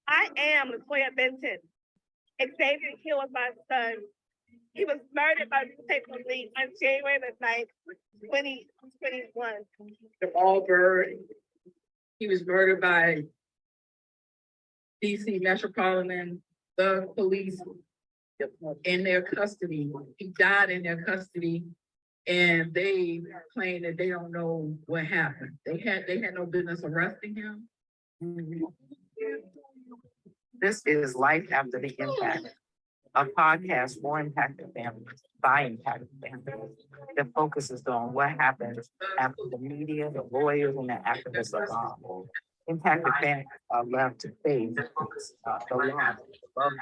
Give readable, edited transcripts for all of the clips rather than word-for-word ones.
I am Latoya Benton. Xavier Hill was my son. He was murdered by the state police on January the 9th, 2021. Jamal Byrd, he was murdered by DC Metropolitan, the police in their custody. He died in their custody, and they claim that they don't know what happened. They had no business arresting him. This is Life After the Impact, a podcast for impacted families by impacted families that focuses on what happens after the media, the lawyers, and the activists are gone. Impacted families are left to face the loss of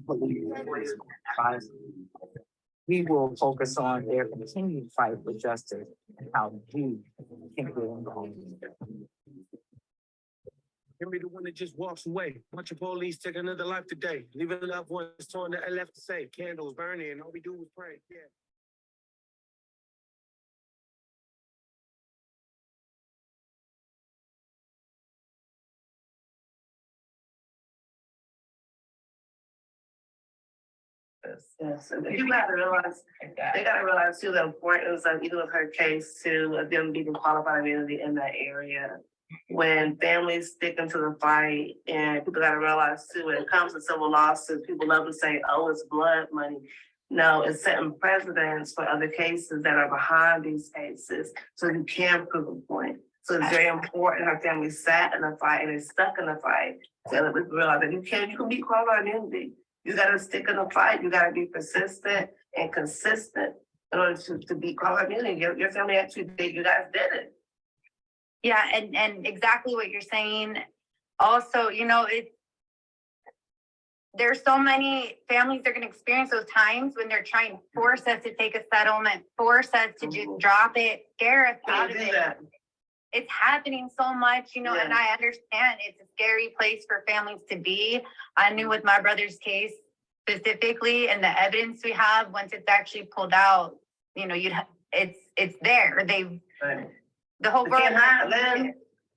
police. We will focus on their continued fight for justice and how we can get involved. Give me the one that just walks away. Watch a police take another life today. Leaving loved ones torn that left to say. Candles burning, all we do is pray. Yeah. Yes, and you gotta realize, they gotta realize too, the importance of, even with her case too, of them being qualified immunity in that area. When families stick into the fight, and people gotta realize too, when it comes to civil lawsuits, people love to say, oh, it's blood money. No, it's setting precedents for other cases that are behind these cases, so you can prove a point. So it's very important her family sat in the fight and is stuck in the fight. So that we realize that you can be qualified immunity. You gotta stick in the fight. You gotta be persistent and consistent in order to be qualified immunity. Your family actually did. You guys did it. Yeah, and exactly what you're saying. Also, there's so many families that are going to experience those times when they're trying to force us to take a settlement, force us to just drop it, scare us out of it. It's happening so much, and I understand it's a scary place for families to be. I knew with my brother's case specifically, and the evidence we have, once it's actually pulled out, it's there. The whole world.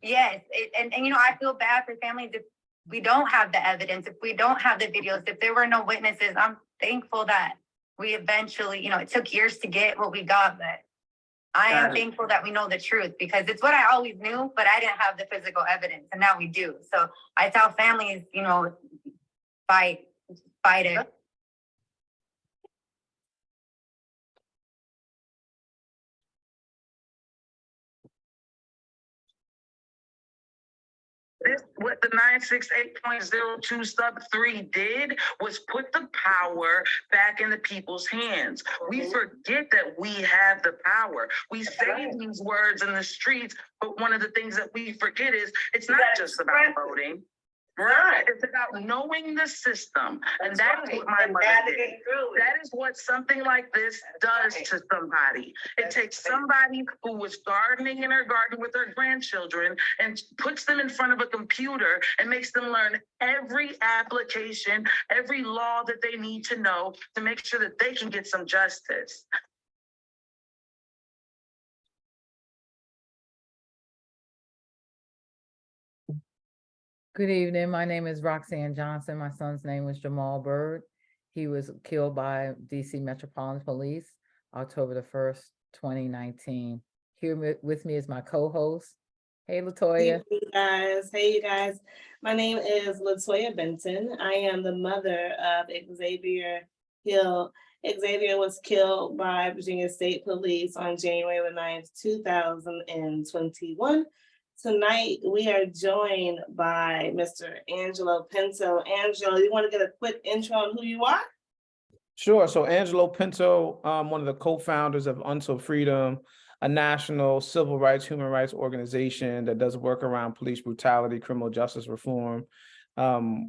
Yes, and I feel bad for families if we don't have the evidence, if we don't have the videos, if there were no witnesses. I'm thankful that we eventually, it took years to get what we got, but I am thankful that we know the truth, because it's what I always knew, but I didn't have the physical evidence, and now we do. So I tell families, fight it. What the 968.02 sub 3 did was put the power back in the people's hands. We forget that we have the power. We say these words in the streets, but one of the things that we forget is it's not just about voting. Right. It's about knowing the system. And that's what my mother did. That is what something like this does to somebody. It takes somebody who was gardening in her garden with her grandchildren and puts them in front of a computer and makes them learn every application, every law that they need to know to make sure that they can get some justice. Good evening. My name is Roxanne Johnson. My son's name was Jamal Byrd. He was killed by DC Metropolitan Police October the 1st, 2019. Here with me is my co-host. Hey, Latoya. Hey, you guys. My name is Latoya Benton. I am the mother of Xavier Hill. Xavier was killed by Virginia State Police on January the 9th, 2021. Tonight, we are joined by Mr. Angelo Pinto. Angelo, you want to get a quick intro on who you are? Sure. So Angelo Pinto, one of the co-founders of Until Freedom, a national civil rights, human rights organization that does work around police brutality, criminal justice reform.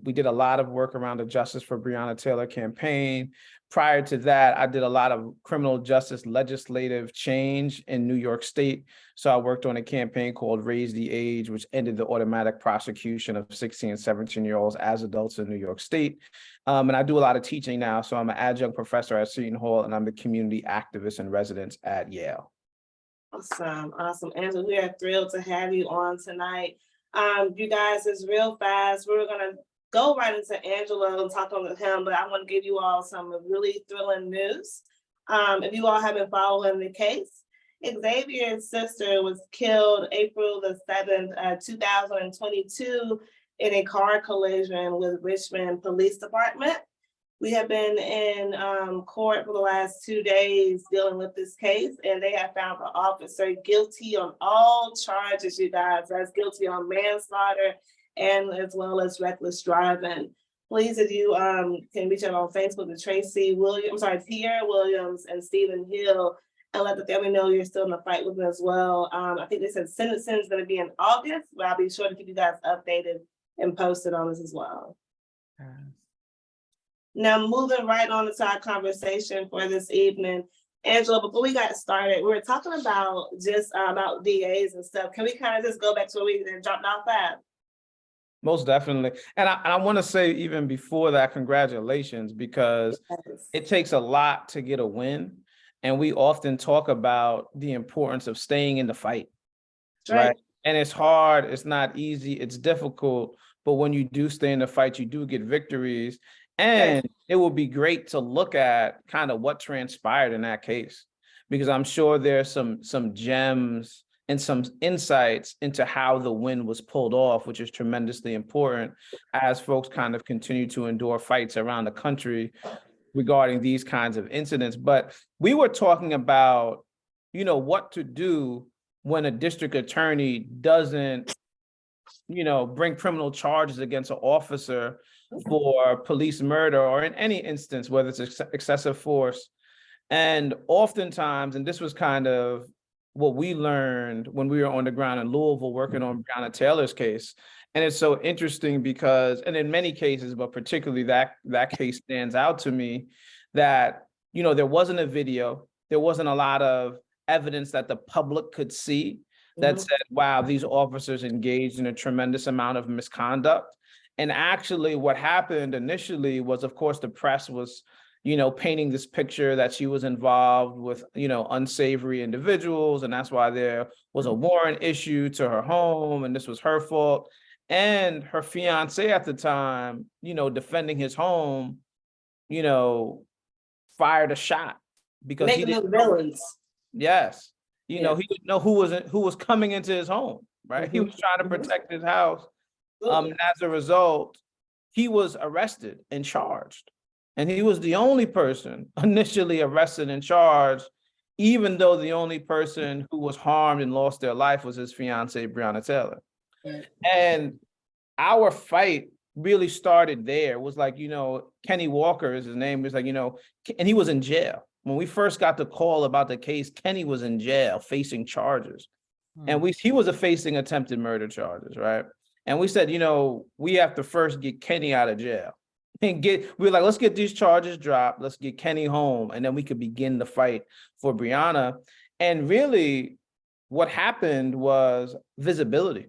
We did a lot of work around the Justice for Breonna Taylor campaign. Prior to that, I did a lot of criminal justice legislative change in New York State. So I worked on a campaign called Raise the Age, which ended the automatic prosecution of 16 and 17-year-olds as adults in New York State. And I do a lot of teaching now. So I'm an adjunct professor at Seton Hall, and I'm the community activist in residence at Yale. Awesome. Angela, we are thrilled to have you on tonight. You guys, it's real fast. We're going to go right into Angelo and talk with him, but I want to give you all some really thrilling news. If you all have been following the case, Xavier's sister was killed April the 7th, 2022 in a car collision with Richmond Police Department. We have been in court for the last 2 days dealing with this case, and they have found the officer guilty on all charges, you guys. That's guilty on manslaughter and as well as reckless driving. Please, if you can reach out on Facebook to Tierra Williams and Stephen Hill, and let the family know you're still in the fight with them as well. I think they said sentencing is going to be in August, but I'll be sure to keep you guys updated and posted on this as well. Now, moving right on into our conversation for this evening, Angela, before we got started, we were talking about just about DAs and stuff. Can we kind of just go back to where we dropped off at? Most definitely. And I want to say even before that, congratulations, because it takes a lot to get a win. And we often talk about the importance of staying in the fight, right? And it's hard, it's not easy, it's difficult. But when you do stay in the fight, you do get victories. And it will be great to look at kind of what transpired in that case, because I'm sure there's some gems and some insights into how the win was pulled off, which is tremendously important as folks kind of continue to endure fights around the country regarding these kinds of incidents. But we were talking about, what to do when a district attorney doesn't, bring criminal charges against an officer for police murder, or in any instance, whether it's excessive force. And oftentimes, and this was kind of what we learned when we were on the ground in Louisville working on Breonna Taylor's case. And it's so interesting because, and in many cases, but particularly that case stands out to me, that, there wasn't a video, there wasn't a lot of evidence that the public could see that said, wow, these officers engaged in a tremendous amount of misconduct. And actually what happened initially was, of course, the press was, painting this picture that she was involved with, unsavory individuals. And that's why there was a warrant issued to her home and this was her fault. And her fiance at the time, defending his home, fired a shot because he didn't know villains. Yes. He didn't know who was coming into his home, right? He was trying to protect his house. And as a result, he was arrested and charged. And he was the only person initially arrested and charged, even though the only person who was harmed and lost their life was his fiancee, Breonna Taylor. And our fight really started there. It was like, Kenny Walker is his name. It was like, and he was in jail. When we first got the call about the case, Kenny was in jail facing charges. And he was facing attempted murder charges, right? And we said, we have to first get Kenny out of jail. And we were like, let's get these charges dropped. Let's get Kenny home. And then we could begin the fight for Breonna. And really what happened was visibility.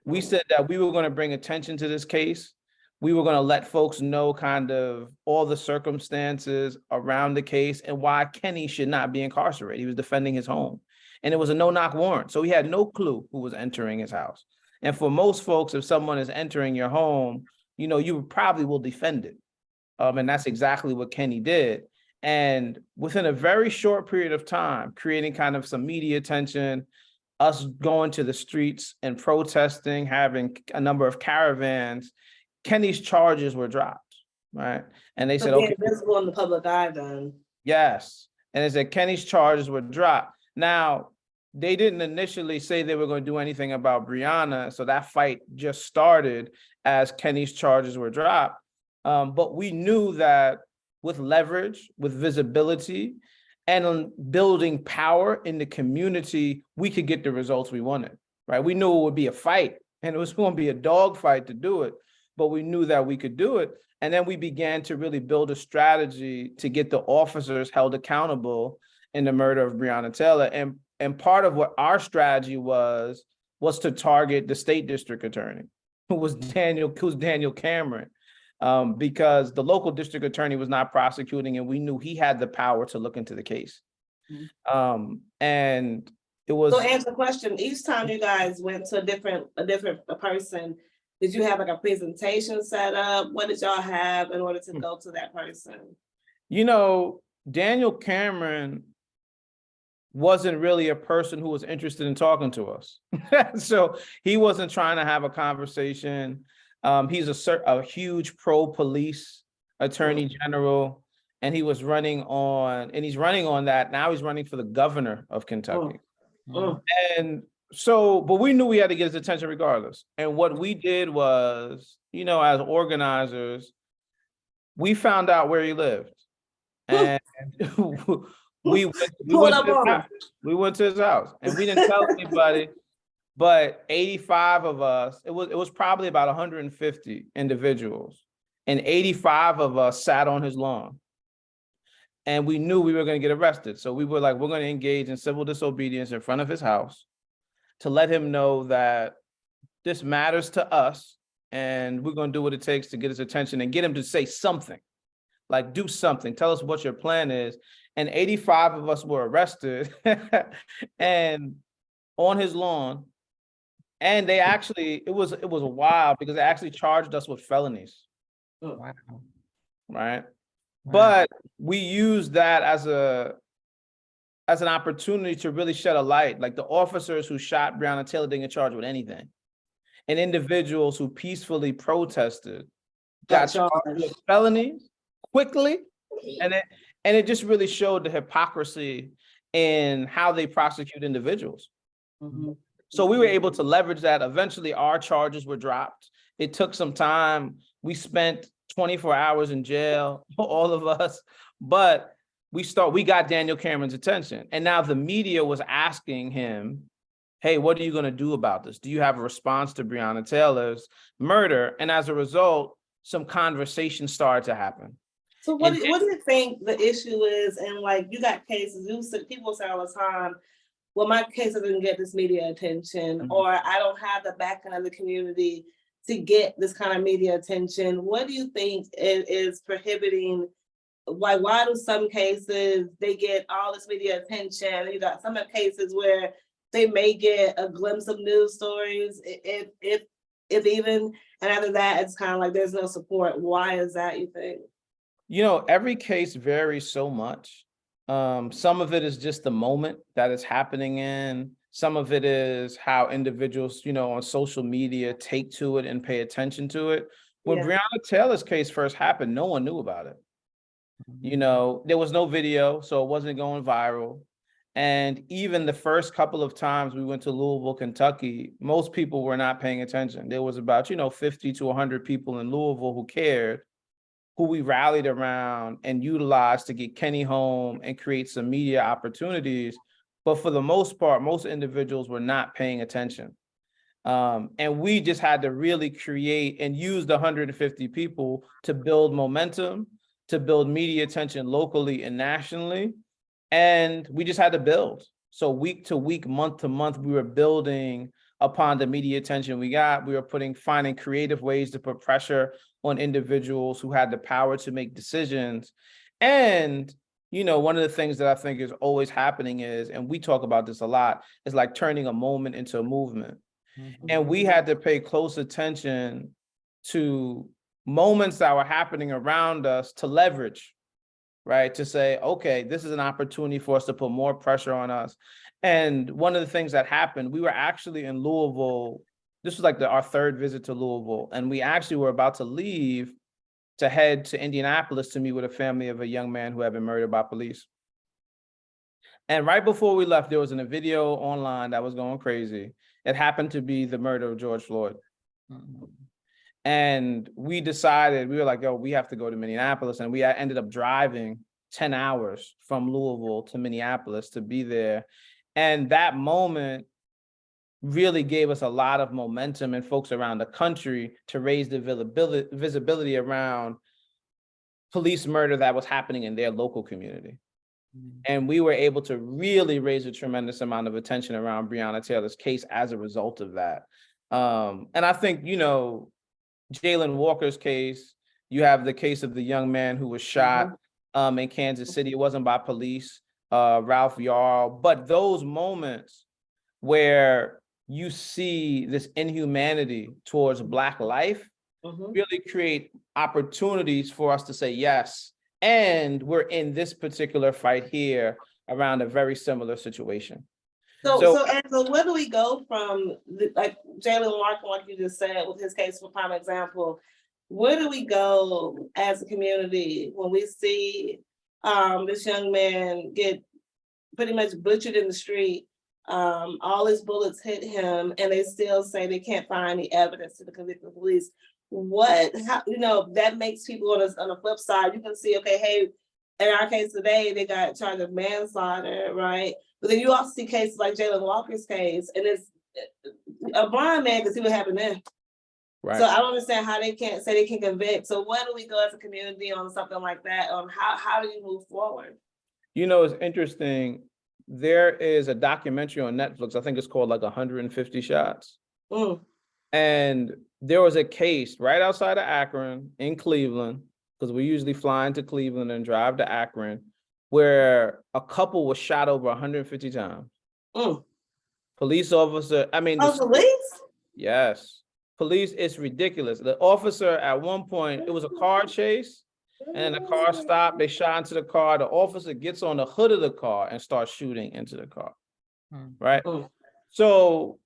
We said that we were going to bring attention to this case. We were going to let folks know kind of all the circumstances around the case and why Kenny should not be incarcerated. He was defending his home. And it was a no-knock warrant. So he had no clue who was entering his house. And for most folks, if someone is entering your home, you probably will defend it. And that's exactly what Kenny did. And within a very short period of time, creating kind of some media attention, us going to the streets and protesting, having a number of caravans, Kenny's charges were dropped, right? And they said, okay. Visible in the public eye then. Yes. And they said Kenny's charges were dropped. Now, they didn't initially say they were going to do anything about Breonna. So that fight just started as Kenny's charges were dropped. But we knew that with leverage, with visibility, and building power in the community, we could get the results we wanted, right? We knew it would be a fight and it was going to be a dog fight to do it, but we knew that we could do it. And then we began to really build a strategy to get the officers held accountable in the murder of Breonna Taylor. And part of what our strategy was to target the state district attorney, who was Daniel Cameron, because the local district attorney was not prosecuting, and we knew he had the power to look into the case. And it was. So answer the question. Each time you guys went to a different person, Did you have like a presentation set up? What did y'all have in order to go to that person? You know, Daniel Cameron wasn't really a person who was interested in talking to us. So he wasn't trying to have a conversation. He's a huge pro-police attorney general, and he's running on that. Now he's running for the governor of Kentucky. And so, but we knew we had to get his attention regardless. And what we did was, you know, as organizers, we found out where he lived. And we went to his house, and we didn't tell anybody, but 85 of us, it was probably about 150 individuals, and 85 of us sat on his lawn. And we knew we were going to get arrested. So we were like, we're going to engage in civil disobedience in front of his house to let him know that this matters to us, and we're going to do what it takes to get his attention and get him to say something, like do something, tell us what your plan is. And 85 of us were arrested and on his lawn. And they actually, it was wild because they actually charged us with felonies. Wow. Right. Wow. But we used that as an opportunity to really shed a light. Like the officers who shot Breonna Taylor didn't get charged with anything. And individuals who peacefully protested got charged with felonies quickly. And it just really showed the hypocrisy in how they prosecute individuals. So we were able to leverage that. Eventually our charges were dropped. It took some time. We spent 24 hours in jail, all of us, but we got Daniel Cameron's attention. And now the media was asking him, hey, what are you going to do about this? Do you have a response to Breonna Taylor's murder? And as a result, some conversation started to happen. So what do you think the issue is? And like, you got cases, people say all the time, well, my case doesn't get this media attention, or I don't have the backing of the community to get this kind of media attention. What do you think is prohibiting? Why do some cases they get all this media attention? You got some cases where they may get a glimpse of news stories, if even, and after that, it's kind of like there's no support. Why is that, you think? You know, every case varies so much. Some of it is just the moment that it's happening in. Some of it is how individuals, you know, on social media take to it and pay attention to it. When Breonna Taylor's case first happened, no one knew about it. You know, there was no video, so it wasn't going viral. And even the first couple of times we went to Louisville, Kentucky, most people were not paying attention. There was about, 50 to 100 people in Louisville who cared, who we rallied around and utilized to get Kenny home and create some media opportunities. But for the most part, most individuals were not paying attention. And we just had to really create and use the 150 people to build momentum, to build media attention locally and nationally. And we just had to build. So week to week, month to month, we were building upon the media attention we got. We were finding creative ways to put pressure on individuals who had the power to make decisions. And, one of the things that I think is always happening is, and we talk about this a lot, is like turning a moment into a movement. And we had to pay close attention to moments that were happening around us to leverage, right? To say, okay, this is an opportunity for us to put more pressure on us. And one of the things that happened, we were actually in Louisville. This was like our third visit to Louisville. And we actually were about to leave to head to Indianapolis to meet with a family of a young man who had been murdered by police. And right before we left, there was a video online that was going crazy. It happened to be the murder of George Floyd. And we decided, we were like, we have to go to Minneapolis. And we ended up driving 10 hours from Louisville to Minneapolis to be there. And that moment really gave us a lot of momentum and folks around the country to raise the visibility around police murder that was happening in their local community. And we were able to really raise a tremendous amount of attention around Breonna Taylor's case as a result of that. And I think, Jayland Walker's case, you have the case of the young man who was shot in Kansas City. It wasn't by police, Ralph Yarl, but those moments where you see this inhumanity towards Black life really create opportunities for us to say yes. And we're in this particular fight here around a very similar situation. So Angela, where do we go from, like Jalen Walker, like you just said, with his case for prime example, where do we go as a community when we see this young man get pretty much butchered in the street? All his bullets hit him, and they still say they can't find any evidence to the convict police. That makes people on the flip side, you can see, okay, hey, in our case today, they got charged of manslaughter, right? But then you also see cases like Jalen Walker's case, and it's a blind man can see what happened there. Right. So I don't understand how they can't say they can convict. So where do we go as a community on something like that? How do you move forward? It's interesting. There is a documentary on Netflix, I think it's called like 150 Shots. And there was a case right outside of Akron in Cleveland, because we usually fly into Cleveland and drive to Akron, where a couple was shot over 150 times. Police officer, Police? Yes. Police, it's ridiculous. The officer at one point, it was a car chase, and the car stopped, they shot into the car, the officer gets on the hood of the car and starts shooting into the car, right? So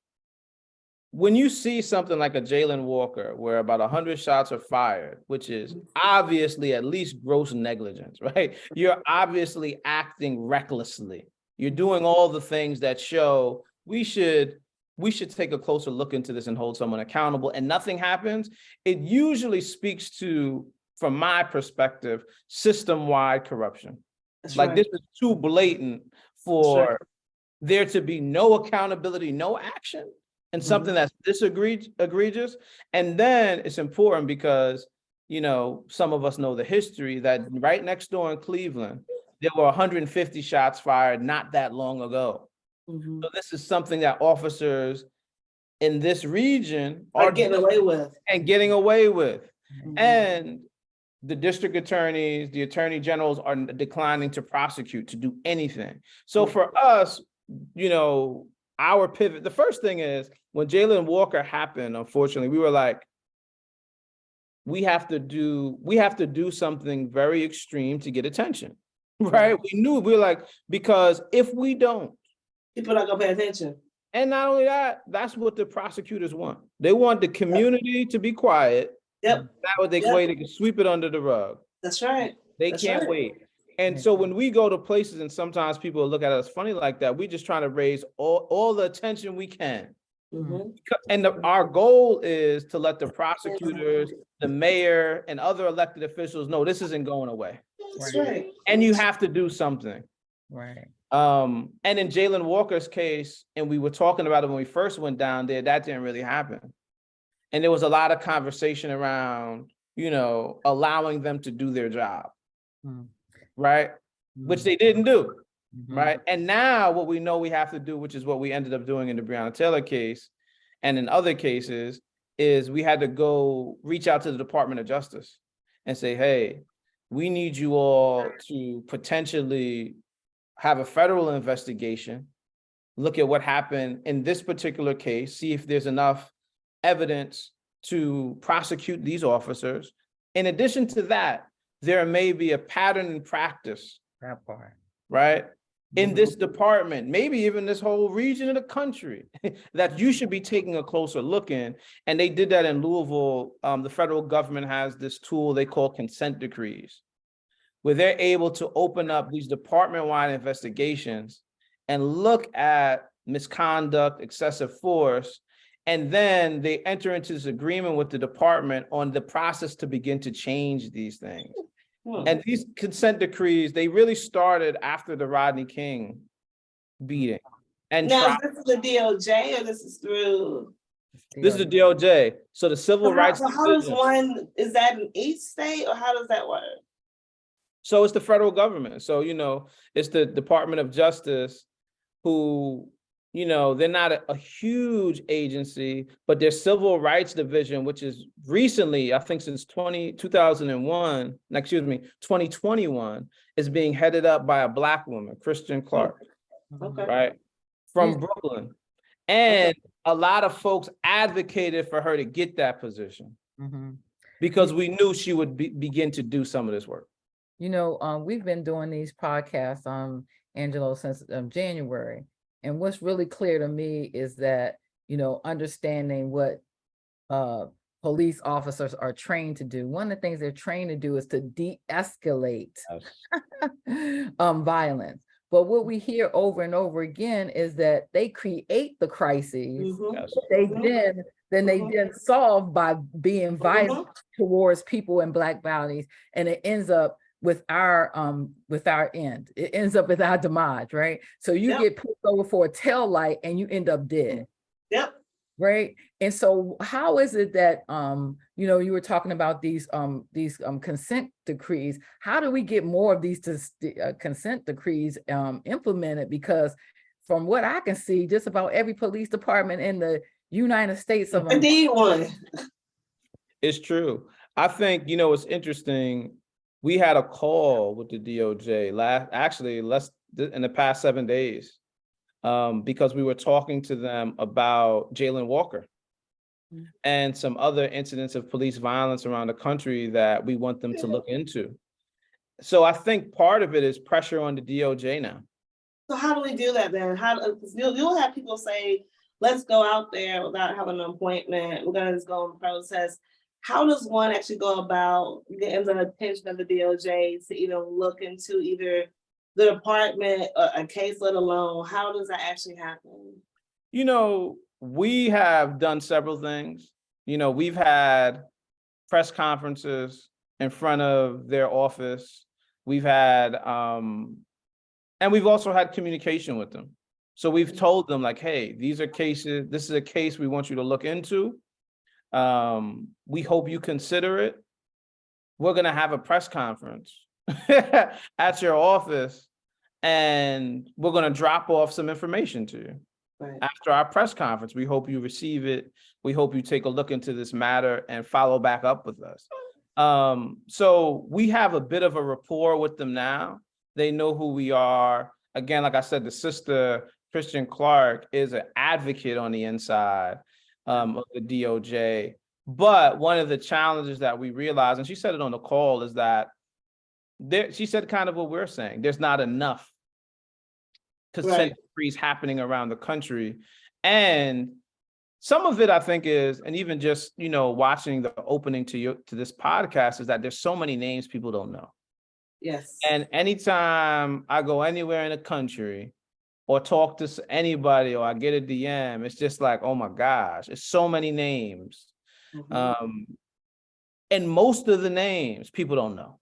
when you see something like a Jalen Walker, where about 100 shots are fired, which is obviously at least gross negligence, right? You're obviously acting recklessly. You're doing all the things that show we should take a closer look into this and hold someone accountable, and nothing happens. It usually speaks to, from my perspective, system-wide corruption. This is too blatant for there to be no accountability, no action, and something that's this egregious. And then it's important because, some of us know the history that right next door in Cleveland, there were 150 shots fired not that long ago. So this is something that officers in this region are getting away with. And the district attorneys, the attorney generals are declining to prosecute, to do anything. So for us, our pivot, the first thing is when Jalen Walker happened, unfortunately, we were like, we have to do something very extreme to get attention, right? We were like, because if we don't, people are not gonna pay attention. And not only that, that's what the prosecutors want. They want the community to be quiet. That way they can sweep it under the rug. That's right. They can't wait. And so when we go to places and sometimes people look at us funny like that, we just trying to raise all the attention we can. And our goal is to let the prosecutors, the mayor, and other elected officials know this isn't going away. That's right. And you have to do something. Right. And in Jalen Walker's case, and we were talking about it when we first went down there, that didn't really happen. And there was a lot of conversation around, allowing them to do their job, right? Which they didn't do, right? And now what we know we have to do, which is what we ended up doing in the Breonna Taylor case and in other cases, is we had to go reach out to the Department of Justice and say, hey, we need you all to potentially have a federal investigation, look at what happened in this particular case, see if there's enough evidence to prosecute these officers. In addition to that, there may be a pattern in practice, That part. right? In this department, maybe even this whole region of the country, that you should be taking a closer look in. And they did that in Louisville. The federal government has this tool they call consent decrees, where they're able to open up these department-wide investigations and look at misconduct, excessive force, and then they enter into this agreement with the department on the process to begin to change these things. And these consent decrees, they really started after the Rodney King beating. And now, this is the DOJ or this is through? This is the DOJ. So the civil rights. So how does is that in each state or how does that work? So it's the federal government. So, it's the Department of Justice who, they're not a huge agency, but their civil rights division, which is recently, I think since 2021, 2021, is being headed up by a Black woman, Christian Clark, right? From Brooklyn. And a lot of folks advocated for her to get that position Mhm. because we knew she would begin to do some of this work. You know, we've been doing these podcasts, Angelo, since January. And what's really clear to me is that, you know, understanding what police officers are trained to do. One of the things they're trained to do is to de-escalate violence. But what we hear over and over again is that they create the crises. Mhm. They then solve by being violent towards people in Black bodies, and it ends up with our end. It ends up with our demise, right? So you get pulled over for a tail light and you end up dead. Yep. Right. And so how is it that you know, you were talking about these consent decrees. How do we get more of these consent decrees implemented? Because from what I can see, just about every police department in the United States of America. Indeed one. It's true. I think, you know, it's interesting. We had a call with the DOJ in the past 7 days. Because we were talking to them about Jalen Walker and some other incidents of police violence around the country that we want them to look into. So I think part of it is pressure on the DOJ now. So how do we do that then? You'll have people say, let's go out there without having an appointment. We're gonna just go and protest. How does one actually go about getting the attention of the DOJ to even look into either the department, a case, let alone, how does that actually happen? You know, we have done several things. You know, we've had press conferences in front of their office. We've had, and we've also had communication with them. So we've told them like, hey, these are cases, this is a case we want you to look into. We hope you consider it. We're gonna have a press conference at your office, and we're going to drop off some information to you. Right. After our press conference. We hope you receive it. We hope you take a look into this matter and follow back up with us. So we have a bit of a rapport with them now. They know who we are. Again, like I said, the sister, Christian Clark, is an advocate on the inside of the DOJ. But one of the challenges that we realize, and she said it on the call, is that she said kind of what we're saying. There's not enough consent decrees happening around the country. And some of it, I think, is, and even just, you know, watching the opening to this podcast, is that there's so many names people don't know. Yes. And anytime I go anywhere in the country or talk to anybody or I get a DM, it's just like, oh my gosh, it's so many names. And most of the names people don't know.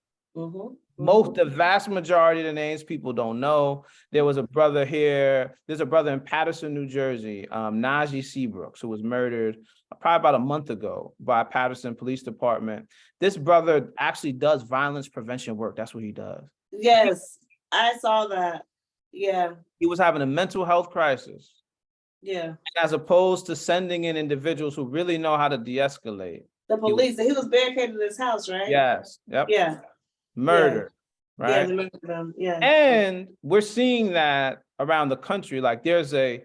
The vast majority of the names people don't know. There was a brother here. There's a brother in Patterson, New Jersey, Najee Seabrooks, who was murdered probably about a month ago by Patterson Police Department. This brother actually does violence prevention work. That's what he does. Yes, I saw that. Yeah. He was having a mental health crisis. Yeah. As opposed to sending in individuals who really know how to de-escalate. The police, he was barricaded in his house, right? Yes. Yep. Yeah. Murder. Yeah. Right. Yeah, they murdered them. Yeah. And we're seeing that around the country. Like a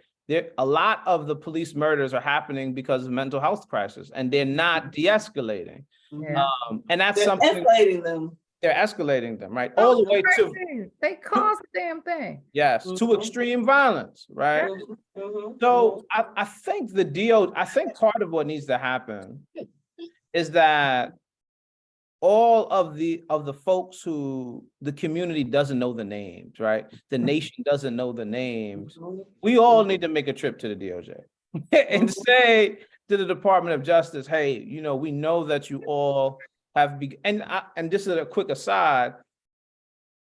lot of the police murders are happening because of mental health crisis, and they're not de-escalating. Yeah. And that's They're something. escalating them. They're escalating them, right? All the way to. They cause the damn thing. Yes, to extreme violence, right? So I think I think part of what needs to happen is that all of the folks who the community doesn't know the names, right? The nation doesn't know the names. We all need to make a trip to the DOJ and say to the Department of Justice, hey, you know, we know that you all have and this is a quick aside.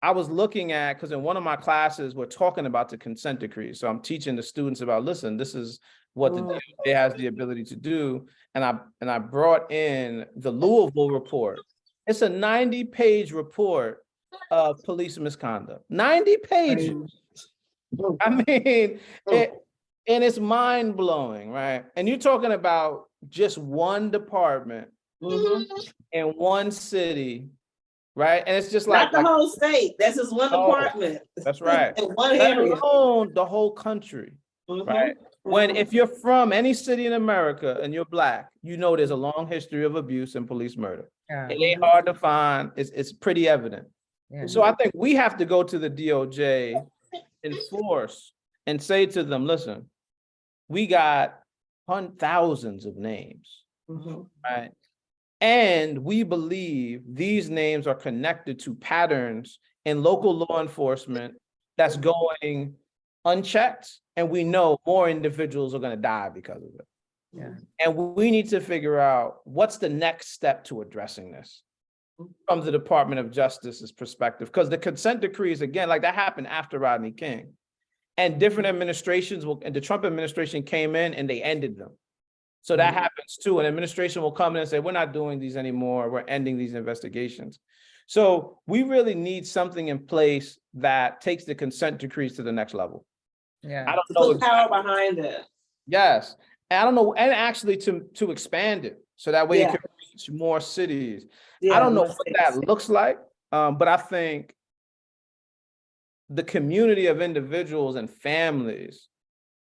I was looking at, because in one of my classes, we're talking about the consent decree. So I'm teaching the students about, listen, this is what the DOJ has the ability to do. And I brought in the Louisville report. It's a 90-page report of police misconduct. 90 pages. I mean, and it's mind-blowing, right? And you're talking about just one department in one city, right? And it's just not the whole state. That's just one department. That's right. In one area. Let alone the whole country, right? When, if you're from any city in America and you're Black, you know there's a long history of abuse and police murder. Yeah, It ain't hard to find. It's pretty evident. yeah. So I think we have to go to the DOJ, enforce, and say to them, listen, we got thousands of names, right? And we believe these names are connected to patterns in local law enforcement that's going unchecked. And we know more individuals are going to die because of it. Yeah. And we need to figure out what's the next step to addressing this from the Department of Justice's perspective, because the consent decrees, again, like that happened after Rodney King, and different administrations and the Trump administration came in and they ended them. So that happens too. An administration will come in and say, we're not doing these anymore. We're ending these investigations. So we really need something in place that takes the consent decrees to the next level. Yeah. I don't know. Put power behind it. Yes. And I don't know, and actually to expand it so that way Yeah. it can reach more cities. Yeah, I don't know more what states. that looks like, but I think the community of individuals and families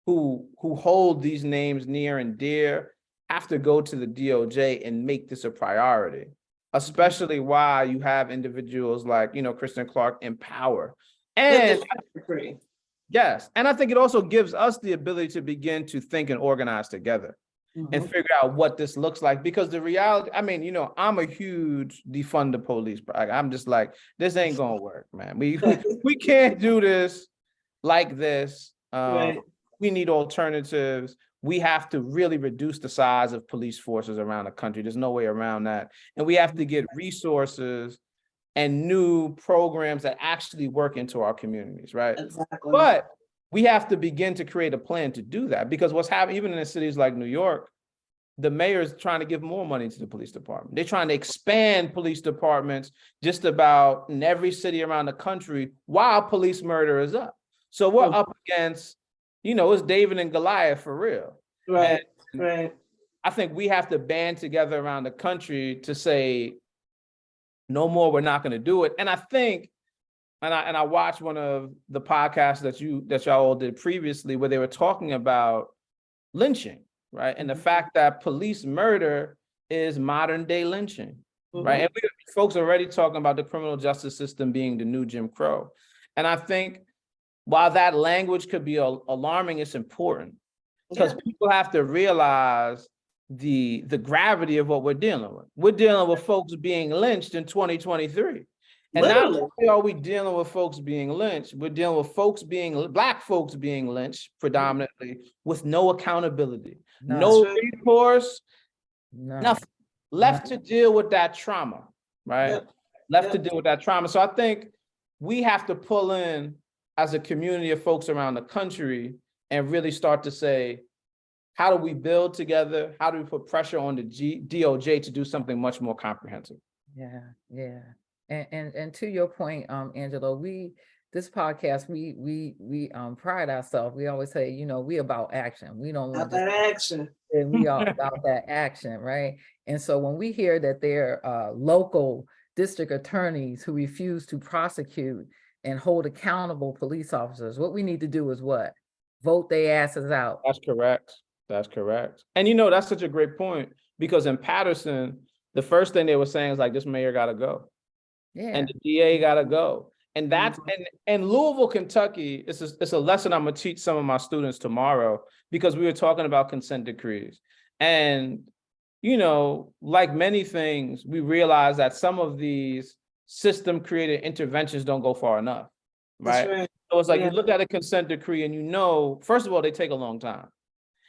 who hold these names near and dear have to go to the DOJ and make this a priority, especially while you have individuals like, Kristen Clark in power. And yes, and I think it also gives us the ability to begin to think and organize together and figure out what this looks like. Because the reality, I'm a huge defund the police. I'm just like, this ain't gonna work, man. We can't do this like this. Right. We need alternatives. We have to really reduce the size of police forces around the country. There's no way around that. And we have to get resources and new programs that actually work into our communities, right? Exactly. But we have to begin to create a plan to do that, because what's happening, even in cities like New York, the mayor is trying to give more money to the police department. They're trying to expand police departments just about in every city around the country while police murder is up. So we're up against, it's David and Goliath for real. Right, and right. I think we have to band together around the country to say, no more, we're not going to do it. And I think, and I watched one of the podcasts that y'all all did previously where they were talking about lynching, right? And the fact that police murder is modern day lynching, right? And folks are already talking about the criminal justice system being the new Jim Crow. And I think while that language could be alarming, it's important because people have to realize the gravity of what we're dealing with. We're dealing with folks being lynched in 2023. And not only are we dealing with folks being lynched, we're dealing with Black folks being lynched predominantly with no accountability, no recourse, nothing left to deal with that trauma, right? Left to deal with that trauma. So I think we have to pull in as a community of folks around the country and really start to say, how do we build together? How do we put pressure on the DOJ to do something much more comprehensive? Yeah, yeah. And to your point, Angelo, this podcast, we pride ourselves. We always say, we about action. We don't want that action. And we are about that action, right? And so when we hear that there are local district attorneys who refuse to prosecute and hold accountable police officers, what we need to do is what? Vote their asses out. That's correct. That's correct. And that's such a great point, because in Patterson, the first thing they were saying is like, this mayor got to go. Yeah. And the DA got to go. And that's, and Louisville, Kentucky, it's a lesson I'm going to teach some of my students tomorrow, because we were talking about consent decrees. And, like many things, we realize that some of these system created interventions don't go far enough, right? Right. So it's like, you look at a consent decree and first of all, they take a long time.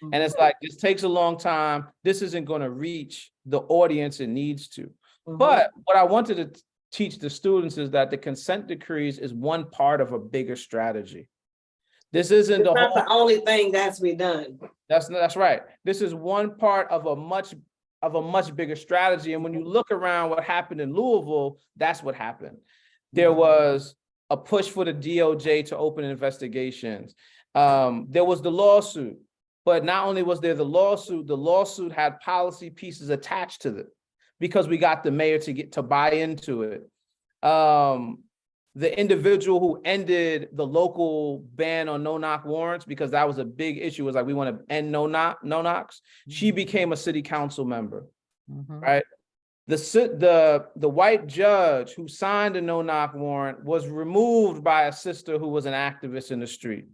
And it's like, this takes a long time. This isn't going to reach the audience it needs to. But what I wanted to teach the students is that the consent decrees is one part of a bigger strategy. This isn't the only thing that's to be done. That's right. This is one part of a much bigger strategy. And when you look around what happened in Louisville, that's what happened. There was a push for the DOJ to open investigations. There was the lawsuit. But not only was there the lawsuit had policy pieces attached to it because we got the mayor to buy into it. the individual who ended the local ban on no-knock warrants, because that was a big issue, was like, we want to end no-knocks. She became a city council member, right? The white judge who signed a no-knock warrant was removed by a sister who was an activist in the street.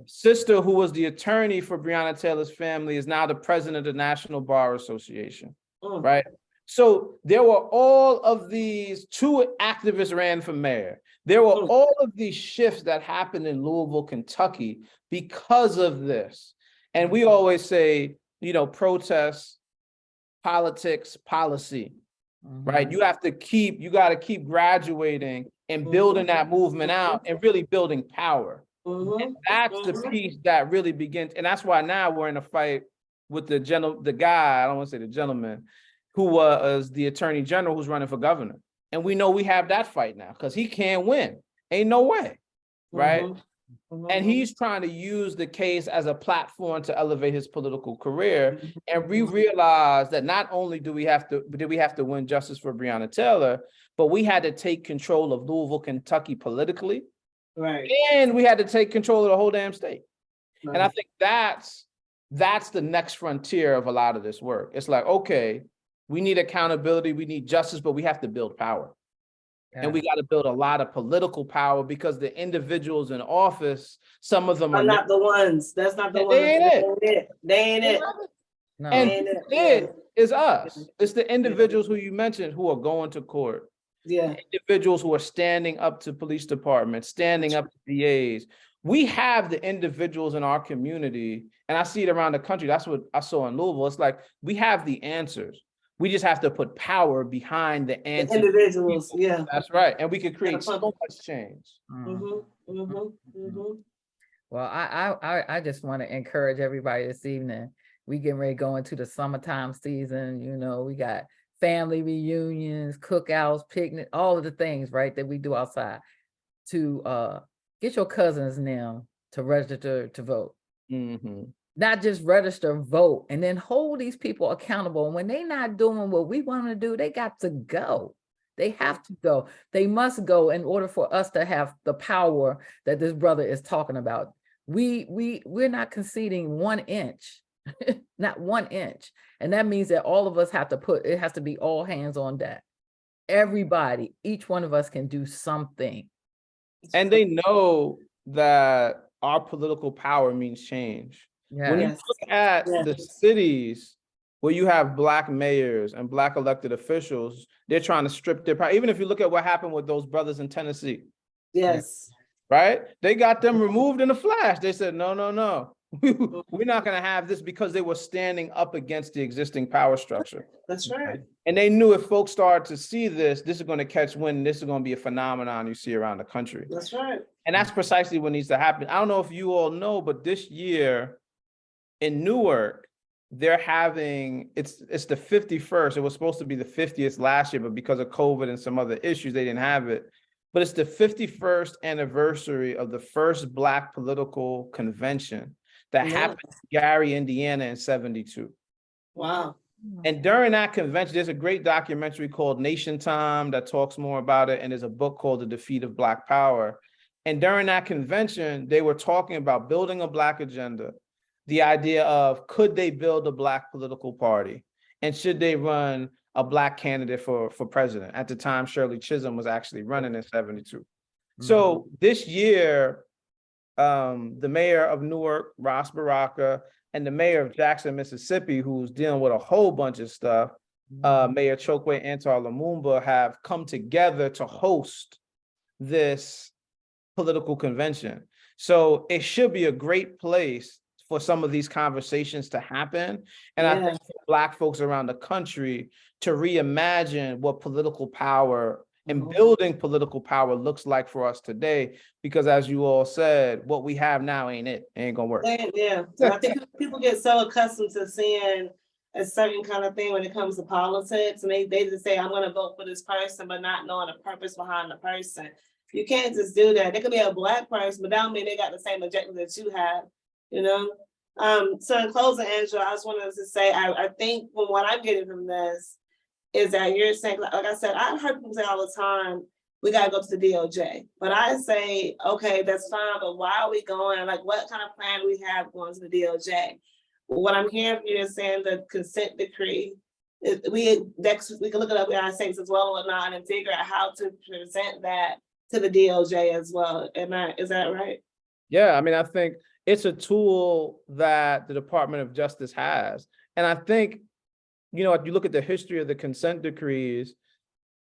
Sister who was the attorney for Breonna Taylor's family is now the president of the National Bar Association, right? So there were all of these, 2 activists ran for mayor. There were all of these shifts that happened in Louisville, Kentucky because of this. And we always say, you know, protests, politics, policy, right? You got to keep graduating and building that movement out and really building power. And that's the piece that really begins. And that's why now we're in a fight with the guy, I don't want to say the gentleman, who was the attorney general who's running for governor. And we know we have that fight now because he can't win. Ain't no way, right? And he's trying to use the case as a platform to elevate his political career. And we realized that not only did we have to win justice for Breonna Taylor, but we had to take control of Louisville, Kentucky politically. Right. And we had to take control of the whole damn state. Right. And I think that's the next frontier of a lot of this work. It's like, okay, we need accountability, we need justice, but we have to build power. Yeah. And we got to build a lot of political power because the individuals in office, some of them are not the ones. That's not the ones. They ain't it. They ain't it. No. And it is us. It's the individuals who you mentioned who are going to court. Yeah. Individuals who are standing up to police departments, standing up to DAs. We have the individuals in our community, and I see it around the country. That's what I saw in Louisville. It's like we have the answers. We just have to put power behind the answers. The individuals, yeah. That's right. And we could create so much change. Well, I just want to encourage everybody this evening. We getting ready to go into the summertime season. You know, we got family reunions, cookouts, picnic, all of the things, right, that we do outside. To get your cousins now to register to vote. Not just register, vote, and then hold these people accountable. And when they're not doing what we want to do, they got to go. They have to go. They must go in order for us to have the power that this brother is talking about. We're not conceding 1 inch, not 1 inch. And that means that all of us have to it has to be all hands on deck. Everybody, each one of us can do something. And they know that our political power means change. Yeah. When you look at the cities where you have Black mayors and Black elected officials, they're trying to strip their power. Even if you look at what happened with those brothers in Tennessee. Yes. Right? They got them removed in a flash. They said, no. We're not going to have this, because they were standing up against the existing power structure. That's right. And they knew if folks started to see this is going to catch wind. This is going to be a phenomenon you see around the country. That's right. And that's precisely what needs to happen. I don't know if you all know, but this year in Newark, they're having, it's the 51st. It was supposed to be the 50th last year, but because of COVID and some other issues, they didn't have it. But it's the 51st anniversary of the first Black political convention that happened in Gary, Indiana in 72. Wow. And during that convention, there's a great documentary called Nation Time that talks more about it. And there's a book called The Defeat of Black Power. And during that convention, they were talking about building a Black agenda, the idea of could they build a Black political party, and should they run a Black candidate for president? At the time, Shirley Chisholm was actually running in 72. So this year, the mayor of Newark, Ras Baraka, and the mayor of Jackson, Mississippi, who's dealing with a whole bunch of stuff, Mayor Chokwe Antar Lumumba, have come together to host this political convention. So it should be a great place for some of these conversations to happen. And I think for Black folks around the country to reimagine what political power and building political power looks like for us today, because as you all said, what we have now ain't it. It ain't gonna work. Yeah, I think people get so accustomed to seeing a certain kind of thing when it comes to politics, and they just say, I'm gonna vote for this person, but not knowing the purpose behind the person. You can't just do that. They could be a Black person, but that don't mean they got the same objective that you have, you know? So in closing, Angela, I just wanted to say, I think from what I'm getting from this, is that you're saying, like I said, I've heard people say all the time, we gotta go to the DOJ. But I say, okay, that's fine, but why are we going? Like, what kind of plan do we have going to the DOJ? What I'm hearing from you is saying the consent decree, we can look it up in the United States as well or whatnot and figure out how to present that to the DOJ as well. Is that right? Yeah, I mean, I think it's a tool that the Department of Justice has. And I think, you know, if you look at the history of the consent decrees,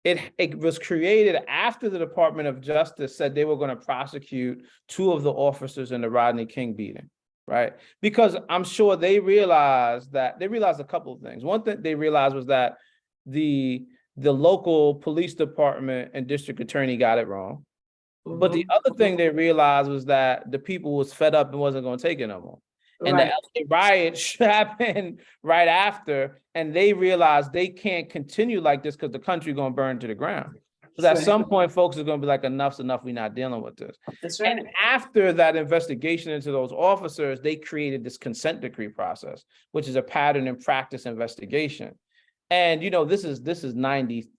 it was created after the Department of Justice said they were going to prosecute 2 of the officers in the Rodney King beating, right? Because I'm sure they realized a couple of things. One thing they realized was that the local police department and district attorney got it wrong. But the other thing they realized was that the people was fed up and wasn't going to take it no more. And the LA riot happened right after, and they realized they can't continue like this because the country going to burn to the ground. So at some point, folks are going to be like, enough's enough, we're not dealing with this. That's right. And after that investigation into those officers, they created this consent decree process, which is a pattern and practice investigation. And, you know, this is 90.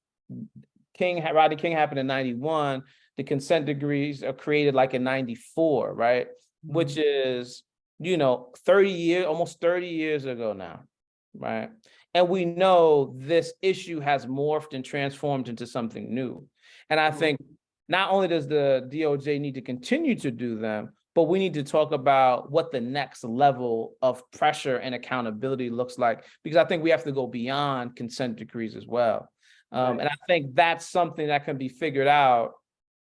Rodney King happened in 91. The consent decrees are created like in 94, right? Which is, you know, almost 30 years ago now, right? And we know this issue has morphed and transformed into something new. And I think not only does the DOJ need to continue to do them, but we need to talk about what the next level of pressure and accountability looks like, because I think we have to go beyond consent decrees as well. And I think that's something that can be figured out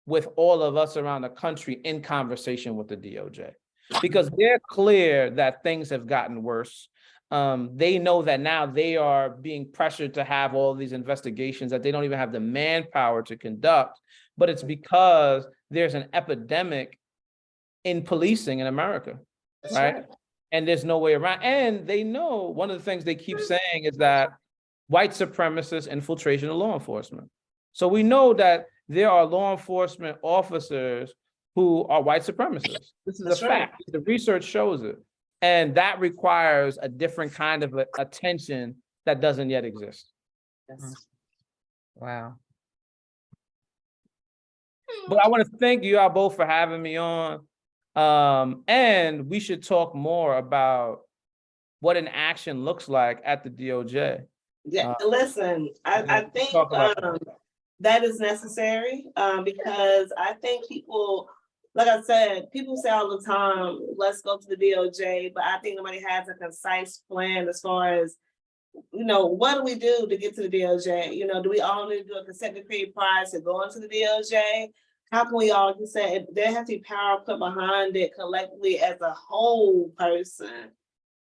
with all of us around the country in conversation with the DOJ, because they're clear that things have gotten worse. They know that now they are being pressured to have all these investigations that they don't even have the manpower to conduct, but it's because there's an epidemic in policing in America, right? And there's no way around. And they know one of the things they keep saying is that white supremacist infiltration of law enforcement. So we know that there are law enforcement officers who are white supremacists. This is a fact. The research shows it. And that requires a different kind of attention that doesn't yet exist. Wow. But I want to thank you all both for having me on. And we should talk more about what an action looks like at the DOJ. Yeah, listen, I think that is necessary because I think people, like I said, people say all the time, let's go to the DOJ, but I think nobody has a concise plan as far as, you know, what do we do to get to the DOJ? You know, do we all need to do a consent decree prior to going to the DOJ? How can we all just say there has to be power put behind it collectively as a whole person,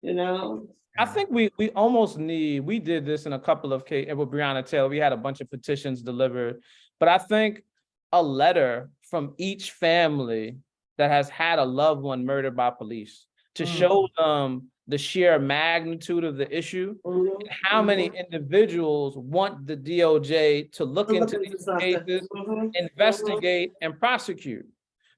you know? I think we almost need, we did this in a couple of cases with Breonna Taylor. We had a bunch of petitions delivered, but I think a letter from each family that has had a loved one murdered by police to show them the sheer magnitude of the issue and how many individuals want the DOJ to look into these cases, investigate and prosecute.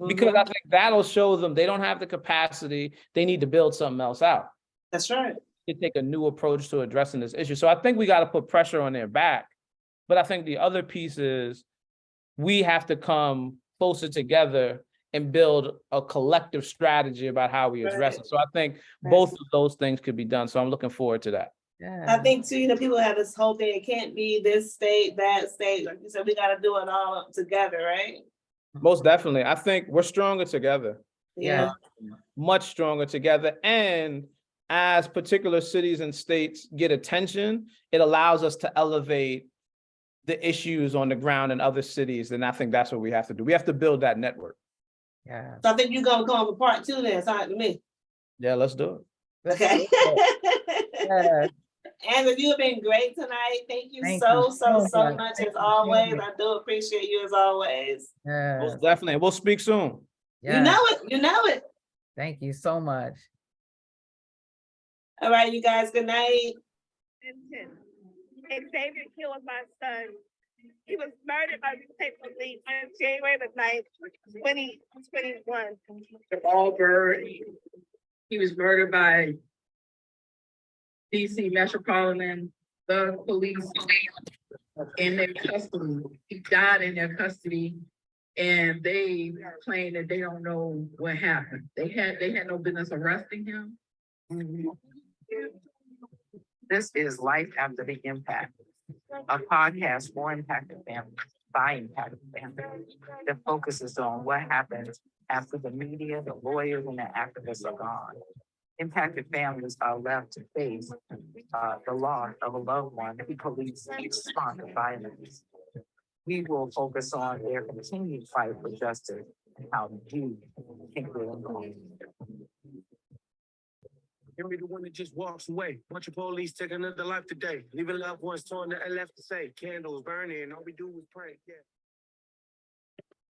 Because I think that'll show them they don't have the capacity, they need to build something else out. That's right. To take a new approach to addressing this issue. So I think we got to put pressure on their back. But I think the other piece is we have to come closer together and build a collective strategy about how we address it. So I think both of those things could be done. So I'm looking forward to that. Yeah. I think too, you know, people have this whole thing, it can't be this state, that state. Like you said, we got to do it all together, right? Most definitely. I think we're stronger together. Yeah. Much stronger together. And as particular cities and states get attention, it allows us to elevate the issues on the ground in other cities. And I think that's what we have to do. We have to build that network. Yeah. So I think you're going to come for part 2 then, sound to me. Yeah, let's do it. Okay. Yeah. Angela, you have been great tonight. Thank you Thank so you so much much. as always. I do appreciate you as always. Yeah. Most definitely. We'll speak soon. Yeah. You know it. You know it. Thank you so much. All right, you guys, good night. Xavier killed my son. He was murdered by the state police on January the 9th, 2021. Jamal Byrd, he was murdered by DC Metropolitan Police in their custody. He died in their custody. And they claim that they don't know what happened. They had no business arresting him. This is Life After the Impact, a podcast for impacted families by impacted families that focuses on what happens after the media, the lawyers, and the activists are gone. Impacted families are left to face the loss of a loved one who police respond to violence. We will focus on their continued fight for justice and how you can get involved. Give me the one that just walks away. Bunch of police take another life today, leaving loved ones torn that left to say. Candles burning, all we do is pray. Yeah.